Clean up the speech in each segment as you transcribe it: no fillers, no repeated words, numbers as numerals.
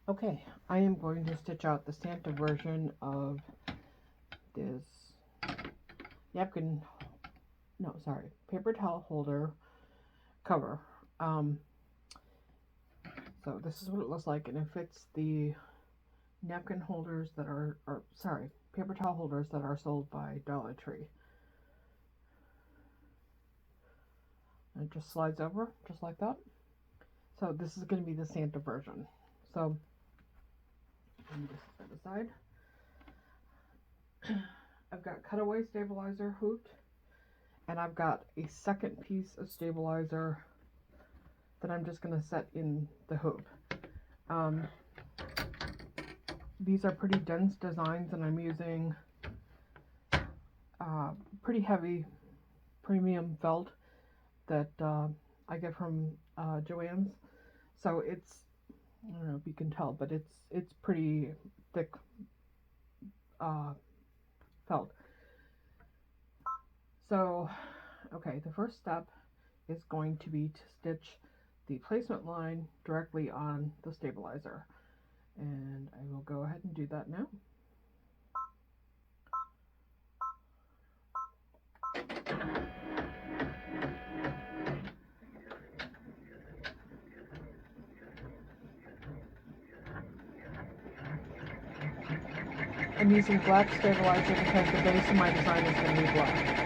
Okay, I am going to stitch out the Santa version of this napkin, no, sorry, paper towel holder cover. Um, so this is what it looks like, and it fits the napkin holders that are, or sorry, paper towel holders that are sold by Dollar Tree. And it just slides over, just like that. So this is going to be the Santa version. So let me just set aside. I've got cutaway stabilizer hooped, and I've got a second piece of stabilizer that I'm just going to set in the hoop. Um, these are pretty dense designs, and I'm using pretty heavy premium felt that I get from Joann's. So it's, I don't know if you can tell, but it's pretty thick uh, felt. So, okay, the first step is going to be to stitch the placement line directly on the stabilizer. And I will go ahead and do that now. I'm using black stabilizer because the base of my design is going to be black.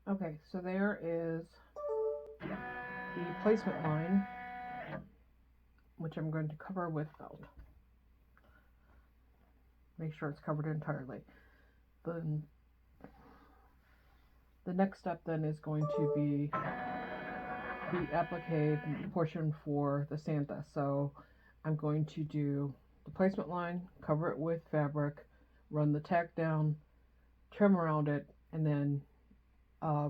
Okay, so there is the placement line, which I'm going to cover with felt. Make sure it's covered entirely. Then the next step then is going to be the applique portion for the Santa. So I'm going to do the placement line, cover it with fabric, run the tack down, trim around it, and then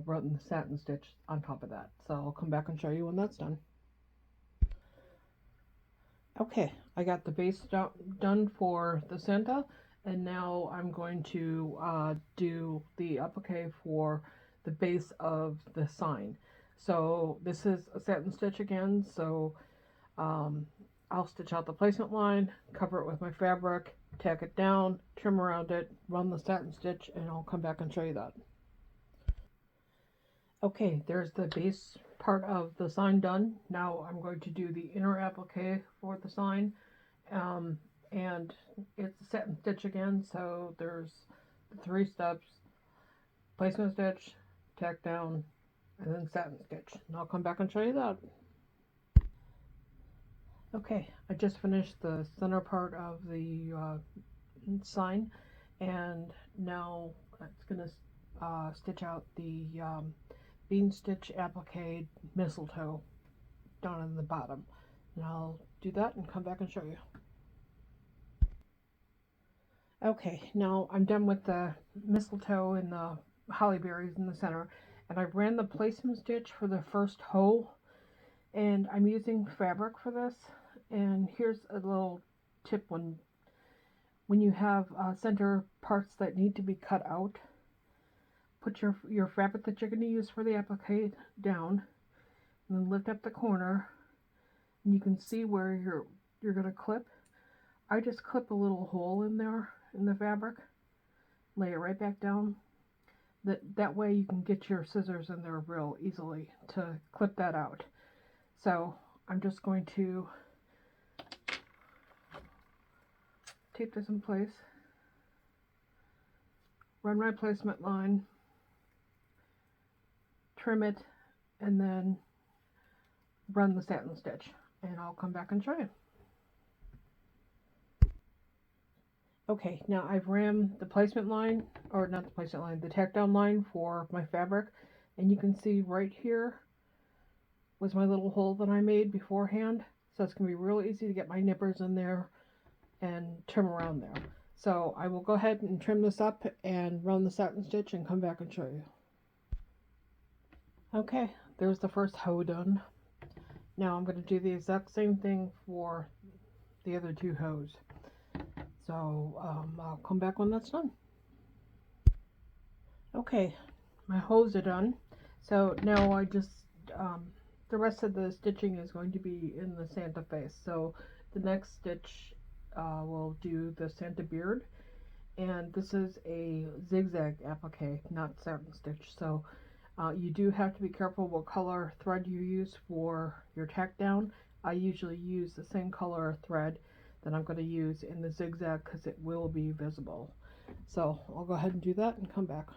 run the satin stitch on top of that. So I'll come back and show you when that's done. Okay, I got the base done for the Santa, and now I'm going to do the applique for the base of the sign. So this is a satin stitch again, so I'll stitch out the placement line, cover it with my fabric, tack it down, trim around it, run the satin stitch, and I'll come back and show you that. Okay, there's the base part of the sign done. Now I'm going to do the inner applique for the sign. Um, and it's a satin stitch again, so there's 3 steps: placement stitch, tack down, and then satin stitch. And I'll come back and show you that. Okay, I just finished the center part of the sign, and now it's gonna stitch out the bean stitch applique mistletoe down in the bottom. And I'll do that and come back and show you. Okay, now I'm done with the mistletoe and the holly berries in the center, and I ran the placement stitch for the first hole, and I'm using fabric for this. And here's a little tip: when you have center parts that need to be cut out, put your fabric that you're going to use for the applique down, and then lift up the corner, and you can see where you're going to clip. I just clip a little hole in there in the fabric, lay it right back down. That way you can get your scissors in there real easily to clip that out. So I'm just going to tape this in place, run my placement line, trim it, and then run the satin stitch, and I'll come back and show you. Okay, now I've ran the placement line, or not the placement line, the tack down line for my fabric, and you can see right here was my little hole that I made beforehand, so it's going to be real easy to get my nippers in there and trim around there. So I will go ahead and trim this up and run the satin stitch and come back and show you. Okay, there's the first hoe done. Now I'm going to do the exact same thing for the other two hoes. So I'll come back when that's done. Okay, my hoes are done. So now I just, the rest of the stitching is going to be in the Santa face. So the next stitch will do the Santa beard. And this is a zigzag applique, not satin stitch. So you do have to be careful what color thread you use for your tack down. I usually use the same color thread that I'm going to use in the zigzag because it will be visible. So I'll go ahead and do that and come back.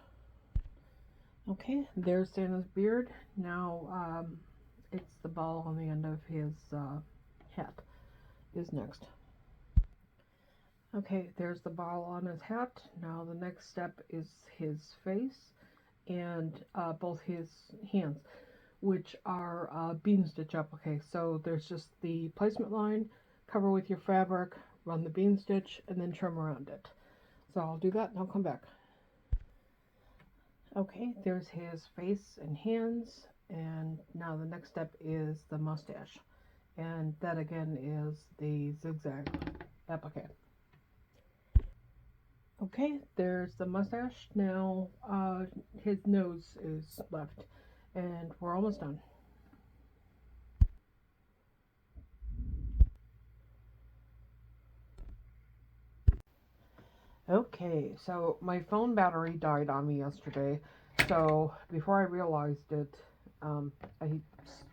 Okay, there's Santa's beard. Now it's the ball on the end of his hat is next. Okay, there's the ball on his hat. Now the next step is his face and both his hands, which are bean stitch applique. So there's just the placement line, cover with your fabric, run the bean stitch, and then trim around it. So I'll do that and I'll come back. Okay, there's his face and hands, and now the next step is the mustache, and that again is the zigzag applique. Okay, there's the mustache. Now his nose is left, and we're almost done. Okay, so my phone battery died on me yesterday, so before I realized it, I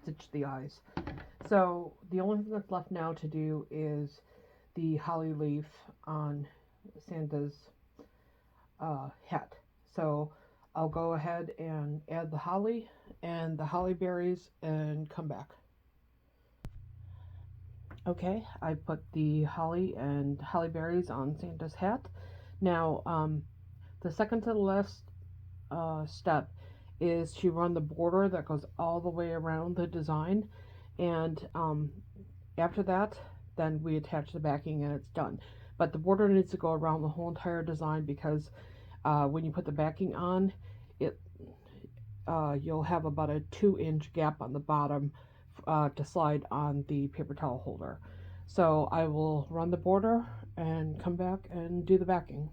stitched the eyes. So the only thing that's left now to do is the holly leaf on Santa's hat. So I'll go ahead and add the holly and the holly berries and come back. Okay, I put the holly and holly berries on Santa's hat. Now, the second to the last step is to run the border that goes all the way around the design, and after that, then we attach the backing and it's done. But the border needs to go around the whole entire design because when you put the backing on, you'll have about a 2-inch gap on the bottom to slide on the paper towel holder. So I will run the border and come back and do the backing.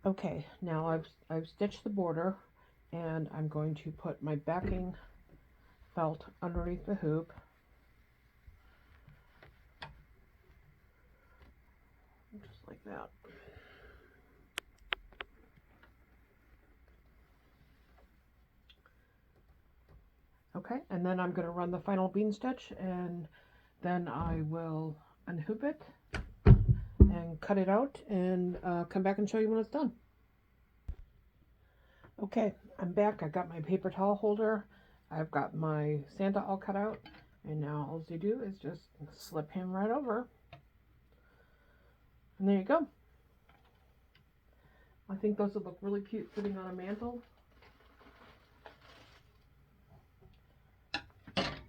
Okay, now I've stitched the border, and I'm going to put my backing felt underneath the hoop. Just like that. Okay, and then I'm going to run the final bean stitch, and then I will unhoop it and cut it out and come back and show you when it's done. Okay, I'm back. I got my paper towel holder. I've got my Santa all cut out, and now all you do is just slip him right over. And there you go. I think those would look really cute sitting on a mantle.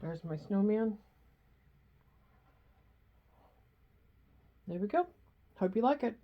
There's my snowman. There we go. Hope you like it.